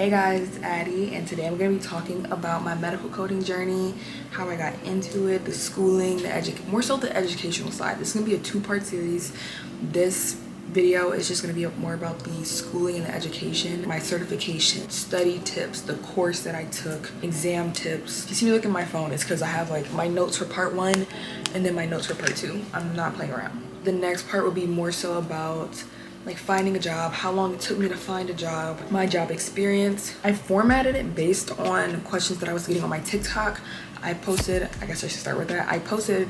Hey guys, it's Addie, and today I'm going to be talking about my medical coding journey, how I got into it, the schooling, more so the educational side. This is going to be a two-part series. This video is just going to be more about the schooling and the education, my certification, study tips, the course that I took, exam tips. If you see me look at my phone, it's because I have like my notes for part 1 and then my notes for part 2. I'm not playing around. The next part will be more so about like finding a job, how long it took me to find a job, my job experience. I formatted it based on questions that I was getting on my TikTok. I posted, I guess I should start with that. I posted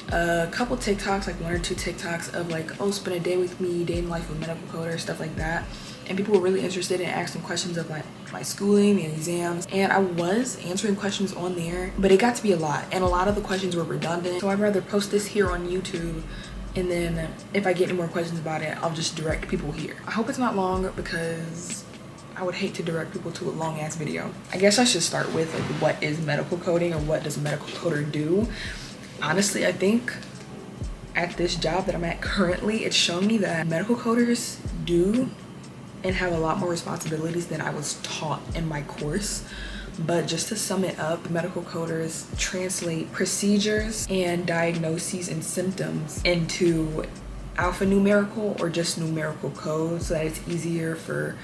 a couple TikToks, like 1 or 2 TikToks of like, oh, spend a day with me, day in life with medical coder, stuff like that. And people were really interested in asking questions of my schooling and exams. And I was answering questions on there, but it got to be a lot. And a lot of the questions were redundant. So I'd rather post this here on YouTube, and then if I get any more questions about it, I'll just direct people here. I hope it's not long because I would hate to direct people to a long ass video. I guess I should start with like, what is medical coding, or what does a medical coder do? Honestly, I think at this job that I'm at currently, it's shown me that medical coders do and have a lot more responsibilities than I was taught in my course. But just to sum it up, medical coders translate procedures and diagnoses and symptoms into alphanumerical or just numerical codes so that it's easier for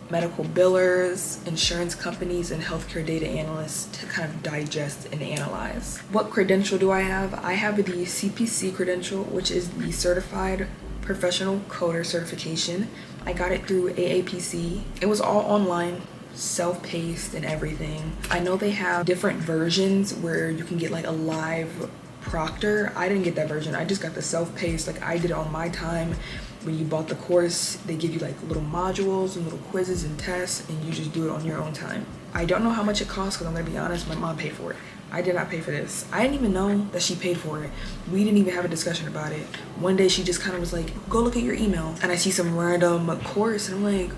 medical billers, insurance companies, and healthcare data analysts to kind of digest and analyze. What credential do I have? I have the CPC credential, which is the Certified Professional Coder Certification. I got it through AAPC. It was all online, self-paced and everything. I know they have different versions where you can get like a live proctor. I didn't get that version. I just got the self-paced, like I did it on my time. When you bought the course, they give you like little modules and little quizzes and tests, and you just do it on your own time. I don't know how much it costs because I'm gonna be honest, my mom paid for it. I did not pay for this. I didn't even know that she paid for it. We didn't even have a discussion about it. One day she just kind of was like, go look at your email. And I see some random course and I'm like,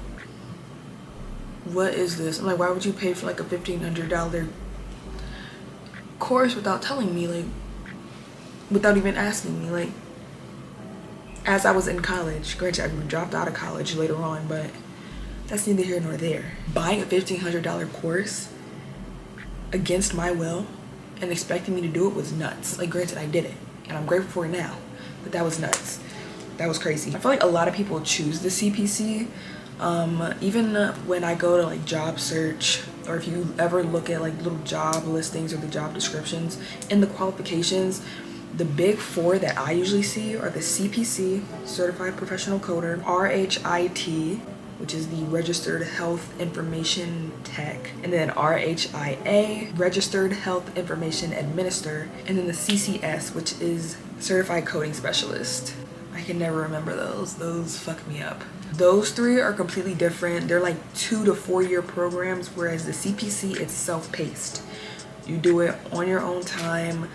what is this? I'm like, why would you pay for like a $1,500 course without telling me, like, without even asking me? Like, as I was in college, granted I dropped out of college later on, but that's neither here nor there. Buying a $1,500 course against my will and expecting me to do it was nuts. Like, granted I did it and I'm grateful for it now, but that was nuts. That was crazy. I feel like a lot of people choose the CPC. Even when I go to like job search, or if you ever look at like little job listings or the job descriptions, in the qualifications, the big 4 that I usually see are the CPC, Certified Professional Coder, RHIIII, which is the Registered Health Information Tech, and then RHIA, Registered Health Information Administrator, and then the CCS, which is Certified Coding Specialist. I can never remember those fuck me up. Those 3 are completely different. They're like 2 to 4 year programs, whereas the CPC, it's self-paced. You do it on your own time.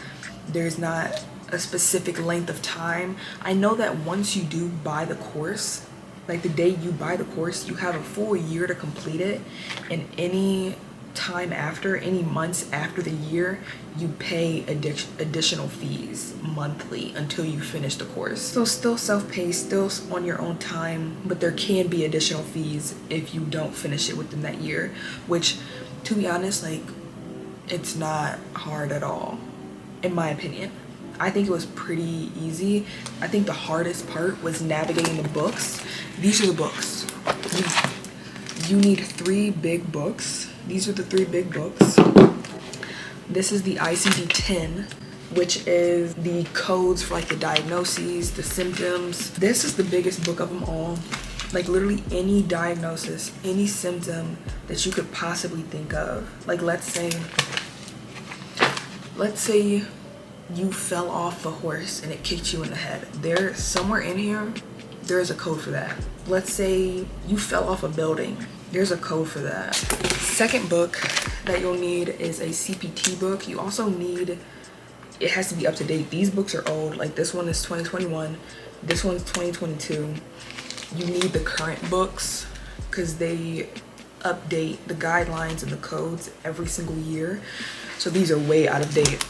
There's not a specific length of time. I know that once you do buy the course, like the day you buy the course, you have a full year to complete it, and any time after, any months after the year, you pay additional fees monthly until you finish the course. So still self-paced, still on your own time, but there can be additional fees if you don't finish it within that year, which, to be honest, like, it's not hard at all, in my opinion. I think it was pretty easy. I think the hardest part was navigating the books. These are the books. You need 3 big books. These are the 3 big books. This is the ICD-10, which is the codes for like the diagnoses, the symptoms. This is the biggest book of them all. Like literally any diagnosis, any symptom that you could possibly think of. Like let's say you fell off a horse and it kicked you in the head. There, somewhere in here, there is a code for that. Let's say you fell off a building. There's a code for that. Second book that you'll need is a CPT book. You also need, it has to be up to date. These books are old. Like this one is 2021. This one's 2022. You need the current books because they update the guidelines and the codes every single year. So these are way out of date.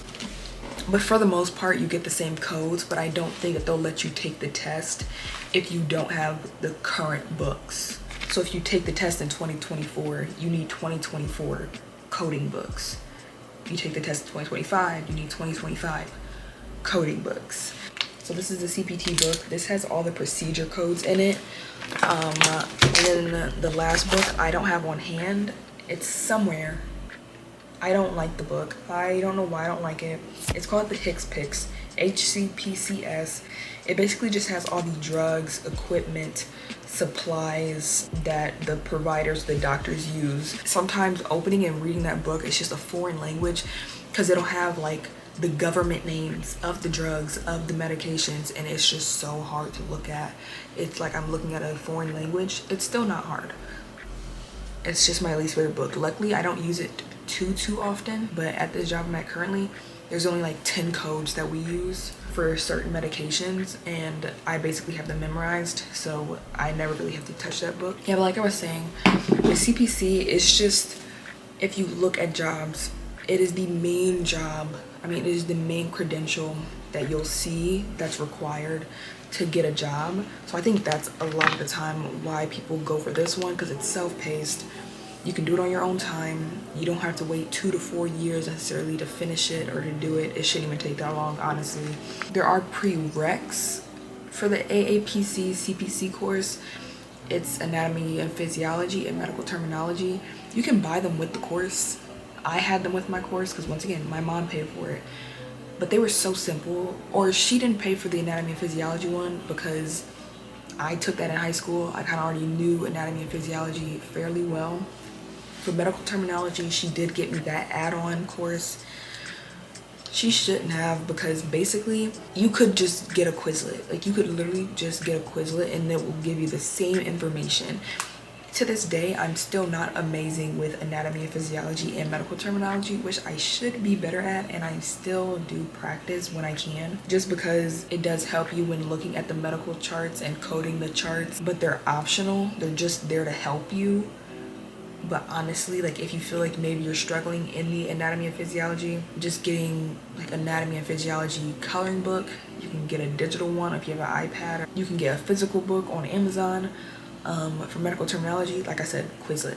But for the most part, you get the same codes, but I don't think that they'll let you take the test if you don't have the current books. So if you take the test in 2024, you need 2024 coding books. If you take the test in 2025, you need 2025 coding books. So this is the CPT book. This has all the procedure codes in it. And then the last book I don't have on hand. It's somewhere. I don't like the book. I don't know why I don't like it. It's called the HIIIII, HCPCS. It basically just has all the drugs, equipment, supplies that the providers, the doctors use. Sometimes opening and reading that book, it's just a foreign language because it'll have like the government names of the drugs, of the medications, and it's just so hard to look at. It's like I'm looking at a foreign language. It's still not hard. It's just my least favorite book. Luckily, I don't use it too often, but at this job I'm at currently, there's only like 10 codes that we use for certain medications, and I basically have them memorized, so I never really have to touch that book. Yeah, but like I was saying, the CPC is just, if you look at jobs, it is the main job. I mean, it is the main credential that you'll see that's required to get a job. So I think that's a lot of the time why people go for this one, because it's self-paced. You can do it on your own time. You don't have to wait 2 to 4 years necessarily to finish it or to do it. It shouldn't even take that long, honestly. There are prereqs for the AAPC CPC course. It's anatomy and physiology and medical terminology. You can buy them with the course. I had them with my course because, once again, my mom paid for it. But they were so simple. Or she didn't pay for the anatomy and physiology one because I took that in high school. I kind of already knew anatomy and physiology fairly well. For medical terminology, she did get me that add-on course. She shouldn't have, because basically you could just get a Quizlet. Like, you could literally just get a Quizlet and it will give you the same information. To this day, I'm still not amazing with anatomy and physiology and medical terminology, which I should be better at, and I still do practice when I can, just because it does help you when looking at the medical charts and coding the charts, but they're optional. They're just there to help you. But honestly, like, if you feel like maybe you're struggling in the anatomy and physiology, just getting like anatomy and physiology coloring book, you can get a digital one if you have an iPad, or you can get a physical book on Amazon. For medical terminology, like I said, Quizlet.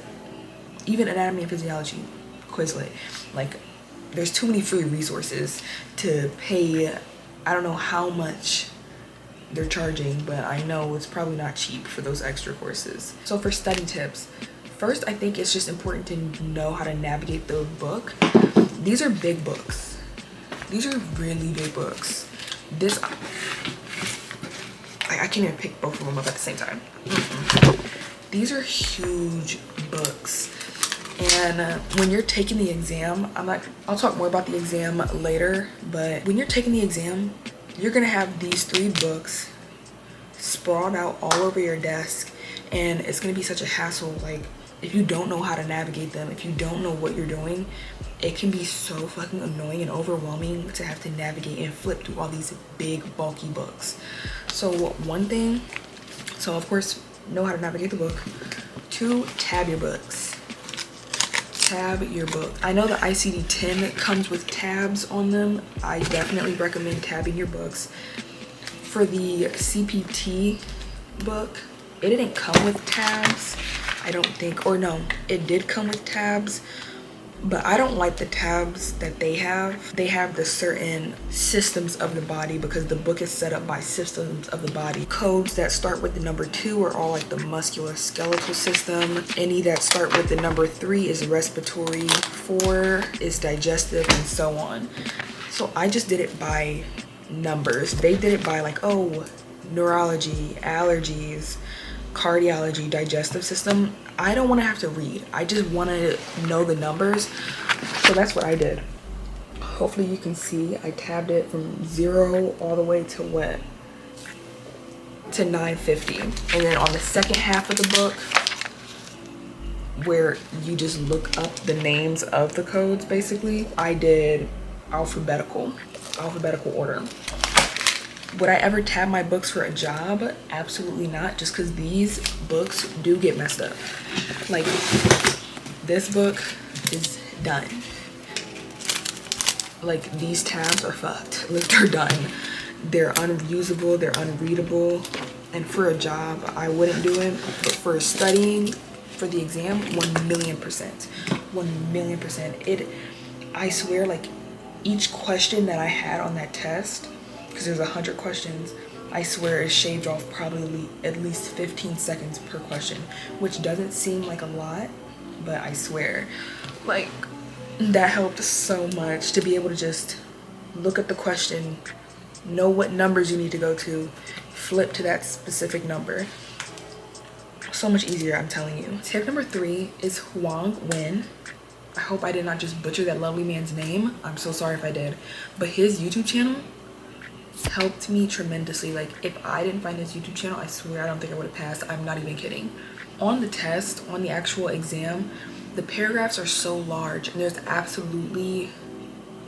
Even anatomy and physiology, Quizlet. Like, there's too many free resources to pay. I don't know how much they're charging, but I know it's probably not cheap for those extra courses. So for study tips, first, I think it's just important to know how to navigate the book. These are big books. These are really big books. This, I can't even pick both of them up at the same time. These are huge books. And when you're taking the exam, I'll talk more about the exam later, but when you're taking the exam, you're gonna have these 3 books sprawled out all over your desk, and it's gonna be such a hassle. Like, if you don't know how to navigate them, if you don't know what you're doing, it can be so fucking annoying and overwhelming to have to navigate and flip through all these big, bulky books. So one thing, so of course, know how to navigate the book. 2, tab your books. Tab your book. I know the ICD-10 comes with tabs on them. I definitely recommend tabbing your books. For the CPT book, it didn't come with tabs, I don't think, or no, it did come with tabs, but I don't like the tabs that they have. They have the certain systems of the body, because the book is set up by systems of the body. Codes that start with the number 2 are all like the musculoskeletal system. Any that start with the number 3 is respiratory, 4 is digestive, and so on. So I just did it by numbers. They did it by like, oh, neurology, allergies, cardiology, digestive system. I don't want to have to read. I just want to know the numbers. So that's what I did. Hopefully you can see I tabbed it from 0 all the way to what? To 950. And then on the second half of the book, where you just look up the names of the codes, basically, I did alphabetical order. Would I ever tab my books for a job? Absolutely not, just because these books do get messed up. Like, this book is done. Like, these tabs are fucked. Like, they're done. They're unusable, they're unreadable. and for a job I wouldn't do it, but for studying for the exam, 1,000,000%. 1,000,000%. I swear, like, each question that I had on that test, because there's 100 questions, I swear it shaved off probably at least 15 seconds per question, which doesn't seem like a lot, but I swear, like, that helped so much to be able to just look at the question, know what numbers you need to go to, flip to that specific number. So much easier, I'm telling you. Tip number 3 is Huang Nguyen. I hope I did not just butcher that lovely man's name. I'm so sorry if I did. But his YouTube channel helped me tremendously. Like, if I didn't find his YouTube channel, I swear I don't think I would have passed. I'm not even kidding. On the test, on the actual exam, the paragraphs are so large and there's absolutely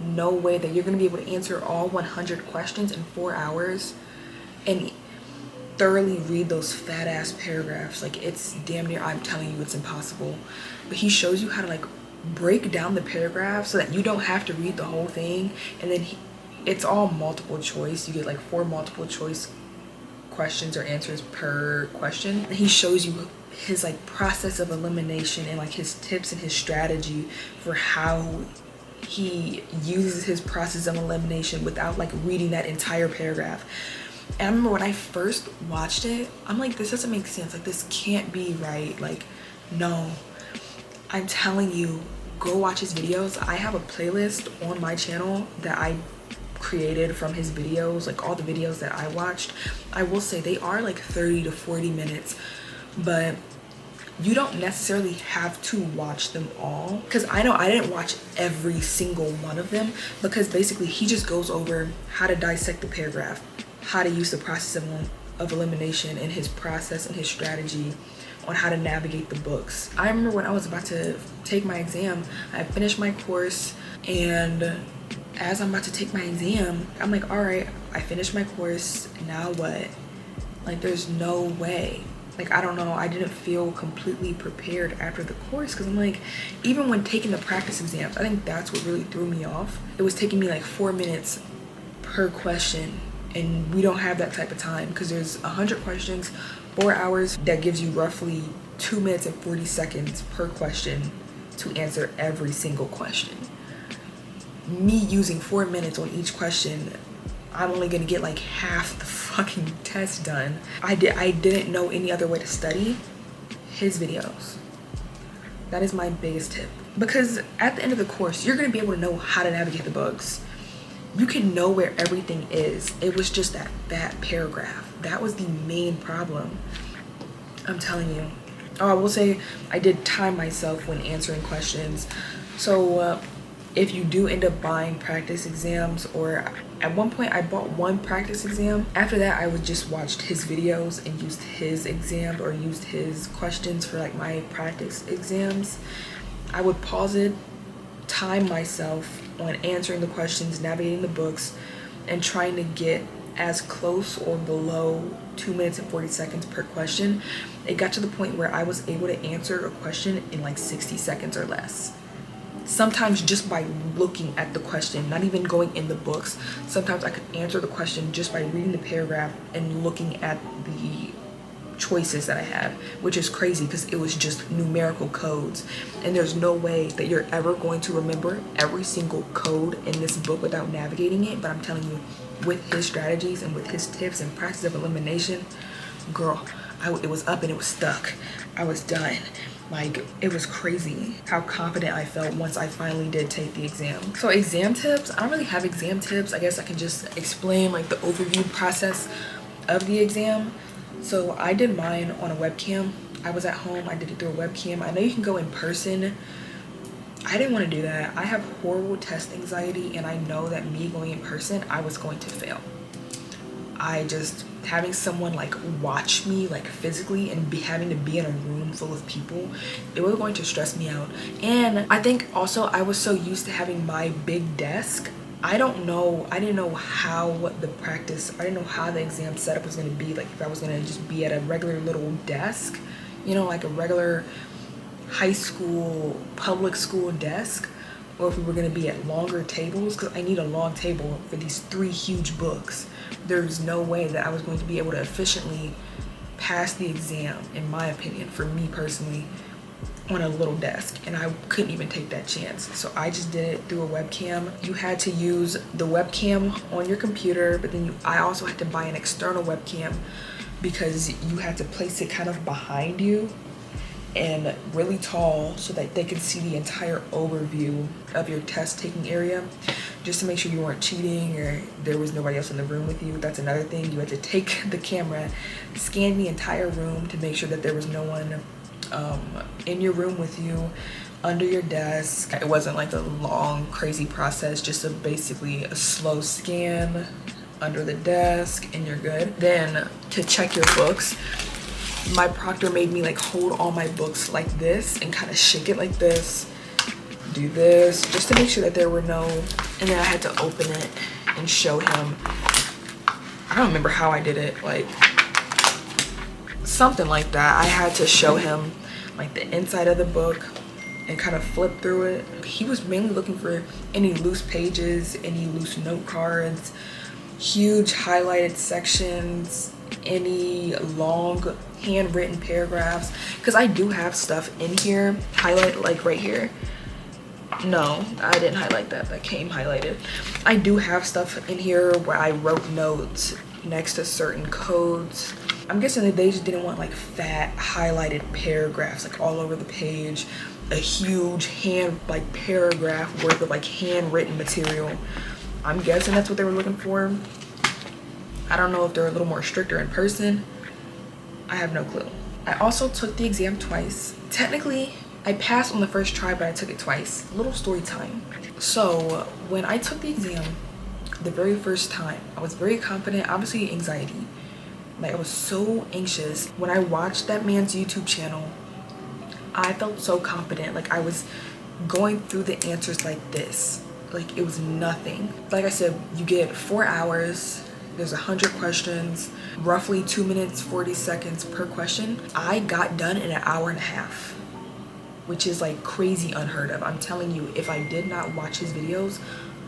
no way that you're going to be able to answer all 100 questions in 4 hours and thoroughly read those fat ass paragraphs. Like, it's damn near, I'm telling you, it's impossible. But he shows you how to, like, break down the paragraph so that you don't have to read the whole thing, and then it's all multiple choice. You get like 4 multiple choice questions or answers per question, and he shows you his like process of elimination and like his tips and his strategy for how he uses his process of elimination without like reading that entire paragraph. And I remember when I first watched it, I'm like, this doesn't make sense. Like, this can't be right. Like, no. I'm telling you, go watch his videos. I have a playlist on my channel that I created from his videos, like all the videos that I watched. I will say they are like 30 to 40 minutes, but you don't necessarily have to watch them all, because I know I didn't watch every single one of them, because basically he just goes over how to dissect the paragraph, how to use the process of elimination, and his process and his strategy on how to navigate the books. I remember when I was about to take my exam, I finished my course, and as I'm about to take my exam, I'm like, all right, I finished my course, now what? Like, there's no way. Like, I don't know, I didn't feel completely prepared after the course, because I'm like, even when taking the practice exams, I think that's what really threw me off. It was taking me like 4 minutes per question, and we don't have that type of time, because there's 100 questions, 4 hours. That gives you roughly 2 minutes and 40 seconds per question to answer every single question. Me using 4 minutes on each question, I'm only gonna get like half the fucking test done. I didn't know any other way to study his videos. That is my biggest tip, because at the end of the course, you're gonna be able to know how to navigate the books. You can know where everything is. It was just that paragraph. That was the main problem. I'm telling you. Oh, I will say I did time myself when answering questions. So if you do end up buying practice exams, or at one point I bought 1 practice exam. After that, I would just watched his videos and used his exam or used his questions for like my practice exams. I would pause it, time myself on answering the questions, navigating the books, and trying to get as close or below 2 minutes and 40 seconds per question. It got to the point where I was able to answer a question in like 60 seconds or less. Sometimes just by looking at the question, not even going in the books. Sometimes I could answer the question just by reading the paragraph and looking at the choices that I had, which is crazy because it was just numerical codes, and there's no way that you're ever going to remember every single code in this book without navigating it. But I'm telling you, with his strategies and with his tips and practice of elimination, girl, it was up and it was stuck. I was done. Like, it was crazy how confident I felt once I finally did take the exam. So exam tips, I don't really have exam tips. I guess I can just explain like the overview process of the exam. So I did mine on a webcam. I was at home, I did it through a webcam. I know you can go in person. I didn't want to do that. I have horrible test anxiety, and I know that me going in person, I was going to fail. Having someone like watch me like physically and having to be in a room full of people, it was going to stress me out. And I think also I was so used to having my big desk. I didn't know how I didn't know how the exam setup was going to be. Like, if I was going to just be at a regular little desk, you know, like a regular high school, public school desk, or if we were going to be at longer tables, because I need a long table for these 3 huge books. There's no way that I was going to be able to efficiently pass the exam, in my opinion, for me personally, on a little desk, and I couldn't even take that chance. So I just did it through a webcam. You had to use the webcam on your computer, but then I also had to buy an external webcam because you had to place it kind of behind you and really tall so that they could see the entire overview of your test taking area, just to make sure you weren't cheating or there was nobody else in the room with you. That's another thing. You had to take the camera, scan the entire room to make sure that there was no one in your room with you, under your desk. It wasn't like a long crazy process, just basically a slow scan under the desk and you're good. Then to check your books, my proctor made me like hold all my books like this and kind of shake it like this, do this, just to make sure that there were no, and then I had to open it and show him. I don't remember how I did it, like something like that. I had to show him like the inside of the book and kind of flip through it. He was mainly looking for any loose pages, any loose note cards, huge highlighted sections, any long handwritten paragraphs, because I do have stuff in here highlighted, like right here. No, I didn't highlight that. That came highlighted. I do have stuff in here where I wrote notes next to certain codes. I'm guessing that they just didn't want like fat highlighted paragraphs like all over the page, a huge paragraph worth of like handwritten material. I'm guessing that's what they were looking for. I don't know if they're a little more stricter in person. I have no clue. I also took the exam twice. Technically, I passed on the first try, but I took it twice. A little story time. So when I took the exam the very first time, I was very confident, obviously anxiety. Like I was so anxious. When I watched that man's YouTube channel, I felt so confident. Like I was going through the answers like this. Like it was nothing. Like I said, you get 4 hours. There's 100 questions, roughly 2 minutes, 40 seconds per question. I got done in an hour and a half, which is like crazy unheard of. I'm telling you, if I did not watch his videos,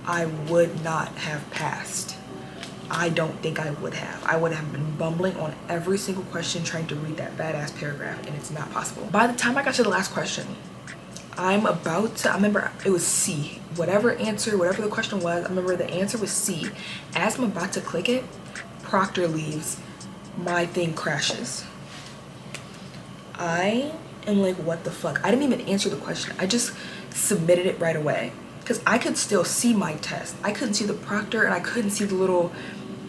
I would not have passed. I don't think I would have. I would have been bumbling on every single question trying to read that badass paragraph, and it's not possible. By the time I got to the last question, I remember it was C. Whatever the question was, I remember the answer was C. As I'm about to click it, proctor leaves, my thing crashes. I am like, what the fuck? I didn't even answer the question. I just submitted it right away because I could still see my test. I couldn't see the proctor and I couldn't see the little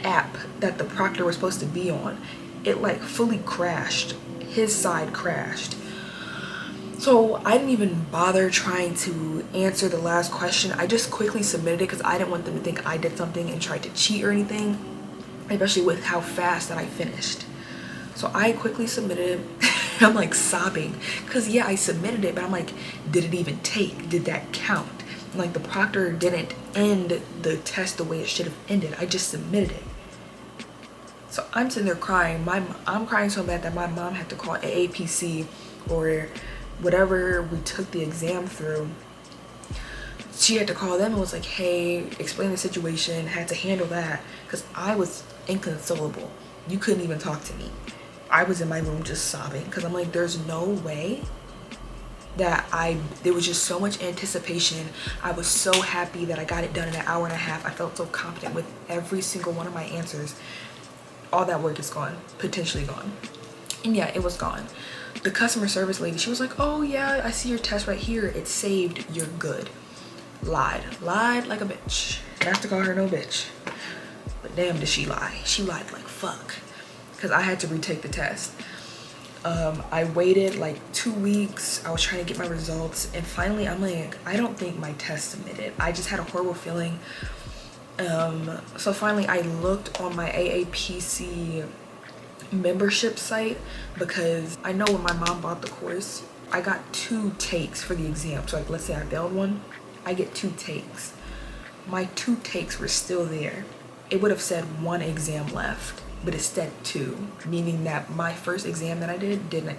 app that the proctor was supposed to be on. It like fully crashed. His side crashed. So I didn't even bother trying to answer the last question. I just quickly submitted it because I didn't want them to think I did something and tried to cheat or anything, especially with how fast that I finished. So I quickly submitted it. I'm like sobbing because yeah, I submitted it, but I'm like, did it even take? Did that count? And like the proctor didn't end the test the way it should have ended. I just submitted it. So I'm sitting there crying. I'm crying so bad that my mom had to call AAPC or whatever we took the exam through. She had to call them and was like, hey, explain the situation, had to handle that because I was inconsolable. You couldn't even talk to me. I was in my room just sobbing because I'm like, there's no way that there was just so much anticipation. I was so happy that I got it done in an hour and a half. I felt so confident with every single one of my answers. All that work is gone, potentially gone. And yeah, it was gone. The customer service lady, she was like, oh yeah, I see your test right here. It's saved, you're good. Lied like a bitch. Not to call her no bitch, but damn did she lie. She lied like fuck, because I had to retake the test. I waited like 2 weeks. I was trying to get my results, and finally I'm like, I don't think my test submitted. I just had a horrible feeling. So finally I looked on my AAPC membership site because I know when my mom bought the course, I got 2 takes for the exam. So like, let's say I failed one, I get 2 takes. My 2 takes were still there. It would have said 1 exam left, but it said 2, meaning that my first exam that I did didn't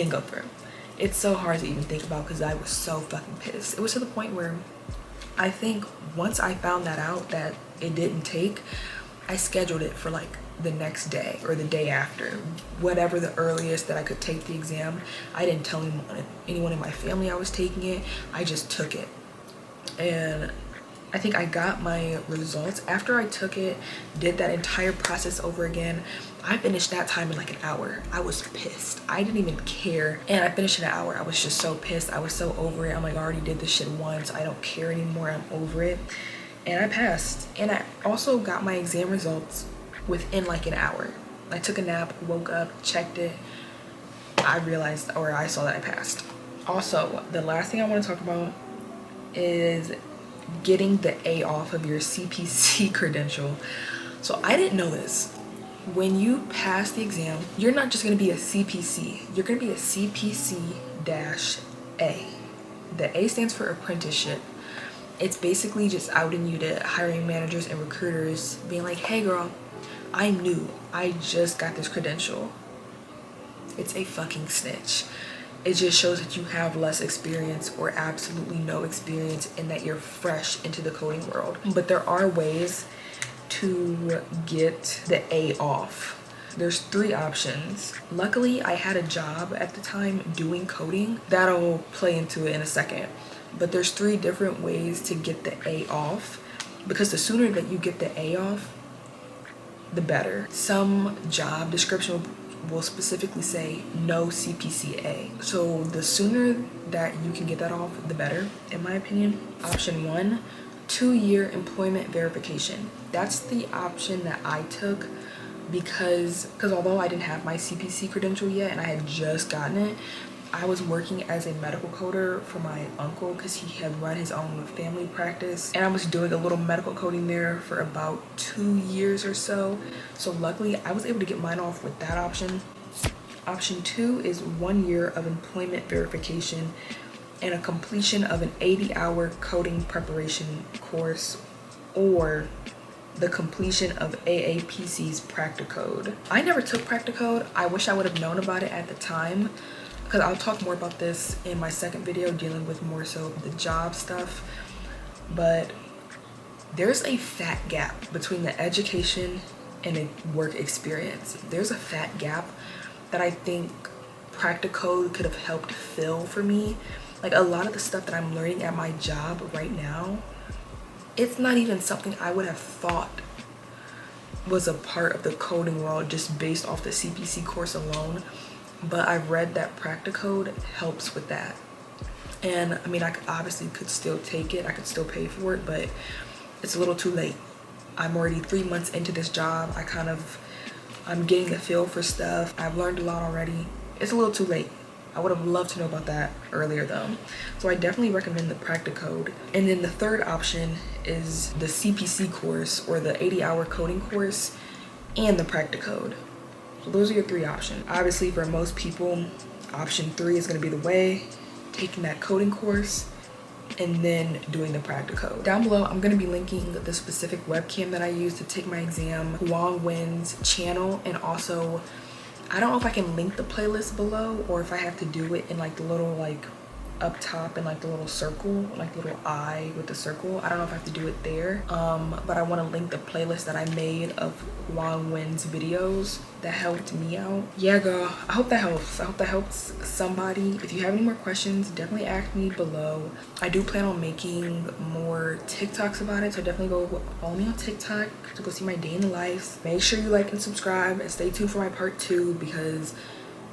go through. It's so hard to even think about because I was so fucking pissed. It was to the point where I think once I found that out that it didn't take, I scheduled it for like the next day or the day after, whatever the earliest that I could take the exam. I didn't tell anyone in my family I was taking it. I just took it. And I think I got my results after I took it, did that entire process over again. I finished that time in like an hour. I was pissed. I didn't even care. And I finished in an hour. I was just so pissed. I was so over it. I'm like, I already did this shit once. I don't care anymore. I'm over it. And I passed. And I also got my exam results within like an hour. I took a nap, woke up, checked it. I realized, or I saw that I passed. Also, the last thing I want to talk about is getting the A off of your CPC credential. So I didn't know this. When you pass the exam, you're not just going to be a CPC. You're going to be a CPC-A. The A stands for apprenticeship. It's basically just outing you to hiring managers and recruiters, being like, hey girl, I'm new. I just got this credential. It's a fucking snitch. It just shows that you have less experience or absolutely no experience and that you're fresh into the coding world. But there are ways to get the A off. There's 3 options. Luckily, I had a job at the time doing coding. That'll play into it in a second. But there's 3 different ways to get the A off, because the sooner that you get the A off, the better. Some job description will specifically say no CPCA. So the sooner that you can get that off, the better, in my opinion. Option 1, 2-year employment verification. That's the option that I took because although I didn't have my CPC credential yet and I had just gotten it, I was working as a medical coder for my uncle because he had run his own family practice, and I was doing a little medical coding there for about 2 years or so. So luckily I was able to get mine off with that option. Option 2 is 1 year of employment verification and a completion of an 80-hour coding preparation course or the completion of AAPC's Practicode. I never took Practicode. I wish I would have known about it at the time, because I'll talk more about this in my second video dealing with more so the job stuff. But there's a fat gap between the education and the work experience. There's a fat gap that I think Practicode could have helped fill for me. Like a lot of the stuff that I'm learning at my job right now, it's not even something I would have thought was a part of the coding world just based off the CPC course alone. But I've read that Practicode helps with that. And I mean, I obviously could still take it. I could still pay for it, but it's a little too late. I'm already 3 months into this job. I'm getting the feel for stuff. I've learned a lot already. It's a little too late. I would have loved to know about that earlier though. So I definitely recommend the Practicode. And then the third option is the CPC course or the 80-hour coding course and the Practicode. So those are your 3 options. Obviously for most people, option 3 is going to be the way, taking that coding course and then doing the Practicode. Down below, I'm going to be linking the specific webcam that I use to take my exam, Huang Wen's channel, and also I don't know if I can link the playlist below or if I have to do it in like the little like up top and like the little circle, like the little eye with the circle. I don't know if I have to do it there, but I want to link the playlist that I made of Huang Wen's videos that helped me out. Yeah girl, I hope that helps. I hope that helps somebody. If you have any more questions, definitely ask me below. I do plan on making more TikToks about it, so definitely go follow me on TikTok to go see my day in the life. Make sure you like and subscribe and stay tuned for my part 2, because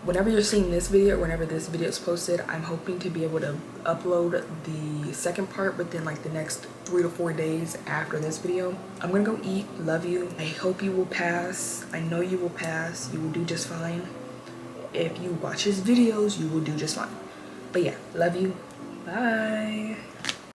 whenever you're seeing this video or whenever this video is posted, I'm hoping to be able to upload the second part within like the next 3 to 4 days after this video. I'm gonna go eat. Love you. I hope you will pass. I know you will pass. You will do just fine. If you watch his videos, you will do just fine. But yeah, love you. Bye.